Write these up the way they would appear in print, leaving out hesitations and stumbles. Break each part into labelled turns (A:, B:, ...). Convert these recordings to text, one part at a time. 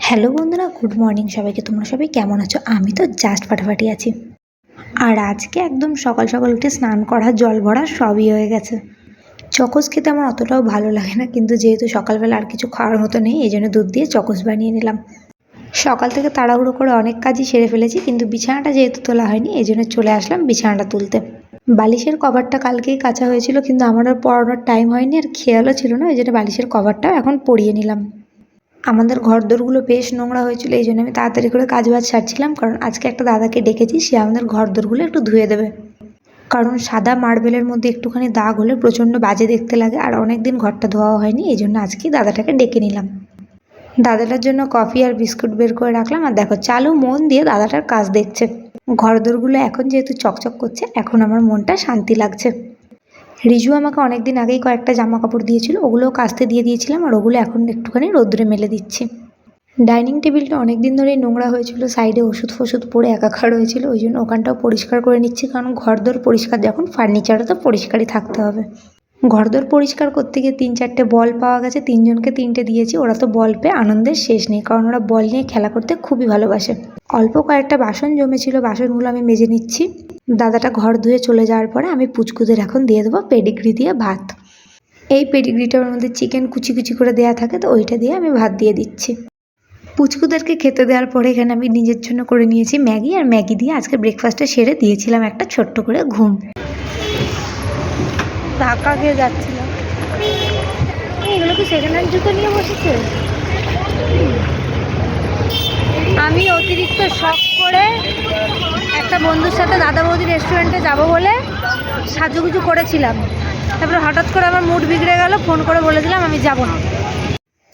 A: Hello বন্ধুরা, good morning সবাইকে। তোমরা সবাই কেমন আছো? আমি তো জাস্ট ফাটাফাটি আছি। আর আজকে একদম সকাল সকাল উঠে স্নান করা, জল ভরা সবই হয়ে গেছে। চকোস খেতে আমার অতটাও ভালো লাগে না, কিন্তু যেহেতু সকালবেলা আর কিছু খাওয়ার মতো নেই, এই জন্য দুধ দিয়ে চকোস বানিয়ে নিলাম। সকাল থেকে তাড়াহুড়ো করে অনেক কাজই সেরে ফেলেছি, কিন্তু বিছানাটা যেহেতু তোলা হয়নি, এই জন্য চলে আসলাম বিছানাটা তুলতে। বালিশের কভারটা কালকেই কাচা হয়েছিল, কিন্তু আমার আর পরানোর টাইম হয়নি, আর খেয়ালও ছিল না, এই জন্য বালিশের কভারটাও এখন পরিয়ে নিলাম। আমাদের ঘরদোরগুলো বেশ নোংরা হয়েছিল, এই জন্য আমি তাড়াতাড়ি করে কাজবাজ সারছিলাম, কারণ আজকে একটা দাদাকে ডেকেছি, সে আমাদের ঘরদোরগুলো একটু ধুয়ে দেবে। কারণ সাদা মার্বেলের মধ্যে একটুখানি দাগ হলে প্রচণ্ড বাজে দেখতে লাগে, আর অনেক দিন ঘরটা ধোয়া হয়নি, এই জন্য আজকে দাদাটাকে ডেকে নিলাম। দাদাটার জন্য কফি আর বিস্কুট বের করে রাখলাম, আর দেখো চালু মন দিয়ে দাদাটার কাজ দেখছে। ঘরদোরগুলো এখন যেহেতু চকচক করছে, এখন আমার মনটা শান্তি লাগছে। রিজু আমাকে অনেকদিন আগেই কয়েকটা জামা কাপড় দিয়েছিল, ওগুলোও কাচতে দিয়ে দিয়েছিলাম, আর ওগুলো এখন একটুখানি রোদ্রে মেলে দিচ্ছি। ডাইনিং টেবিলটা অনেক দিন ধরেই নোংরা হয়েছিল, সাইডে ওষুধ ফষুধ পড়ে একাকার হয়েছিল, ওই জন্য ওখানটাও পরিষ্কার করে নিচ্ছি, কারণ ঘরদোর পরিষ্কার যখন, ফার্নিচারও তো পরিষ্কারই থাকতে হবে। ঘরদোর পরিষ্কার করতে গিয়ে 3-4টে বল পাওয়া গেছে, 3জনকে 3টে দিয়েছি। ওরা তো বল পেয়ে আনন্দের শেষ নেই, কারণ ওরা বল নিয়ে খেলা করতে খুবই ভালোবাসে। অল্প কয়েকটা বাসন জমেছিল, বাসনগুলো আমি মেজে নিচ্ছি। দাদাটা ঘর ধুয়ে চলে যাওয়ার পরে আমি পুচকুদের এখন দিয়ে দেবো পেডিগ্রি দিয়ে ভাত। এই পেডিগ্রিটার মধ্যে চিকেন কুচি কুচি করে দেওয়া থাকে, তো ওইটা দিয়ে আমি ভাত দিয়ে দিচ্ছি। পুচকুদেরকে খেতে দেওয়ার পরে এখানে আমি নিজের জন্য করে নিয়েছি ম্যাগি, আর ম্যাগি দিয়ে আজকে ব্রেকফাস্টে সেরে দিয়েছিলাম একটা ছোট্ট করে ঘুম। ধাক্কা খেয়ে যাচ্ছিলাম। এগুলো কি সেকেন্ড হ্যান্ড জুতো নিয়ে বসেছে? আমি অতিরিক্ত শখ করে একটা বন্ধুর সাথে দাদা বৌদি রেস্টুরেন্টে যাব বলে সাজুগুজু করেছিলাম, তারপরে হঠাৎ করে আমার মুড বিগড়ে গেল, ফোন করে বলেছিলাম আমি যাব না।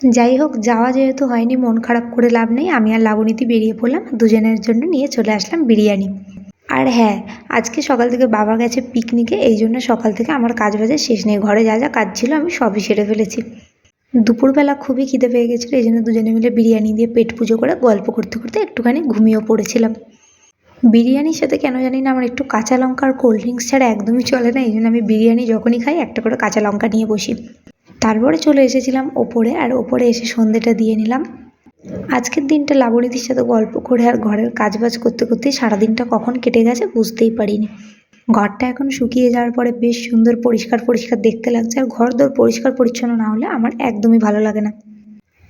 A: যাই হোক, যাওয়া যেহেতু হয়নি, মন খারাপ করে লাভ নেই। আমি আর লাবণীতি বেরিয়ে পড়লাম, দুজনের জন্য নিয়ে চলে আসলাম বিরিয়ানি। আর হ্যাঁ, আজকে সকাল থেকে বাবা গেছে পিকনিকে, এই জন্য সকাল থেকে আমার কাজ বাজে শেষ নেই। ঘরে যা যা কাজ ছিল আমি সবই সেরে ফেলেছি। দুপুরবেলা খুবই খিদে পেয়ে গেছিলো, এই জন্য দুজনে মিলে বিরিয়ানি দিয়ে পেট পুজো করে গল্প করতে করতে একটুখানি ঘুমিয়েও পড়েছিলাম। বিরিয়ানির সাথে কেন জানি না আমার একটু কাঁচা লঙ্কা আর কোল্ড ড্রিঙ্কস ছাড়া একদমই চলে না, এই জন্য আমি বিরিয়ানি যখনই খাই একটা করে কাঁচা লঙ্কা নিয়ে বসি। তারপরে চলে এসেছিলাম ওপরে, আর ওপরে এসে সন্ধ্যেটা দিয়ে নিলাম। আজকের দিনটা লাবণীদির সাথে গল্প করে আর ঘরের কাজবাজ করতে করতেই সারাদিনটা কখন কেটে গেছে বুঝতেই পারিনি। ঘরটা এখন শুকিয়ে যাওয়ার পরে বেশ সুন্দর পরিষ্কার পরিষ্কার দেখতে লাগছে, আর ঘর দোর পরিষ্কার পরিচ্ছন্ন না হলে আমার একদমই ভালো লাগে না।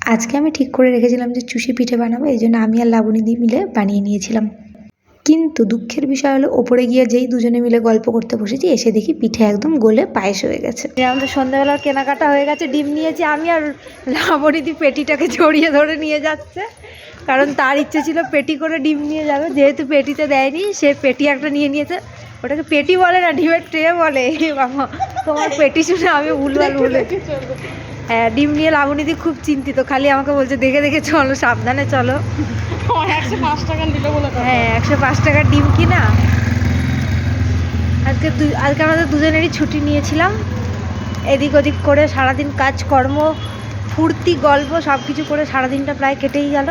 A: আজকে আমি ঠিক করে রেখেছিলাম যে চুষি পিঠে বানাবো, এই জন্য আমি আর লাবণীদি মিলে বানিয়ে নিয়েছিলাম। কিন্তু দুঃখের বিষয় হলো, ওপরে গিয়ে যেই দুজনে মিলে গল্প করতে বসেছি, এসে দেখি পিঠে একদম গলে পায়েস হয়ে গেছে। আমাদের সন্ধ্যাবেলার কেনাকাটা হয়ে গেছে, ডিম নিয়েছি আমি, আর লাবণীদি পেটিটাকে জড়িয়ে ধরে নিয়ে যাচ্ছে, কারণ তার ইচ্ছে ছিল পেটি করে ডিম নিয়ে যাবে, যেহেতু পেটিতে দেয়নি, সে পেটি একটা নিয়ে নিয়েছে। ওটাকে পেটি বলে না, ডিমের ট্রে বলে। বাবা, তোমার পেটি শুনে আমি ভুলভাল বলে। হ্যাঁ, ডিম নিয়ে লাবণীদি খুব চিন্তিত, খালি আমাকে বলছে দেখে দেখে চলো, সাবধানে চলো।
B: 105 টাকা নিল বলে।
A: হ্যাঁ, 105 টাকার ডিম কিনা। আজকে আমাদের দুজনেরই ছুটি নিয়েছিলাম, এদিক ওদিক করে সারাদিন কাজকর্ম ফুর্তি গল্প সব কিছু করে সারাদিনটা প্রায় কেটেই গেল।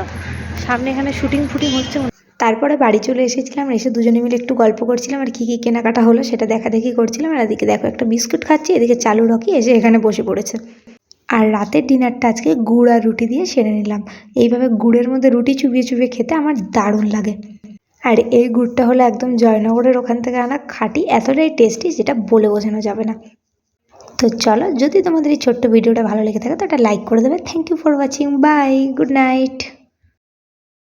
A: সামনে এখানে শুটিং ফুটিং হচ্ছে। তারপরে বাড়ি চলে এসেছিলাম, এসে দুজনে মিলে একটু গল্প করছিলাম, আর কী কী কেনাকাটা হলো সেটা দেখাদেখি করছিলাম। আর এদিকে দেখো একটা বিস্কুট খাচ্ছি, এদিকে চালু রকি এসে এখানে বসে পড়েছে। আর রাতের ডিনারটা আজকে গুড় আর রুটি দিয়ে সেরে নিলাম। এইভাবে গুড়ের মধ্যে রুটি চুবিয়ে চুবিয়ে খেতে আমার দারুণ লাগে। আর এই গুড়টা হলো একদম জয়নগরের ওখান থেকে আনা খাঁটি, এতটাই টেস্টি যেটা বলে বোঝানো যাবে না। তো চলো, যদি তোমাদের এই ছোট্ট ভিডিওটা ভালো লেগে থাকে তো একটা লাইক করে দেবে। Thank you for watching, bye, good night.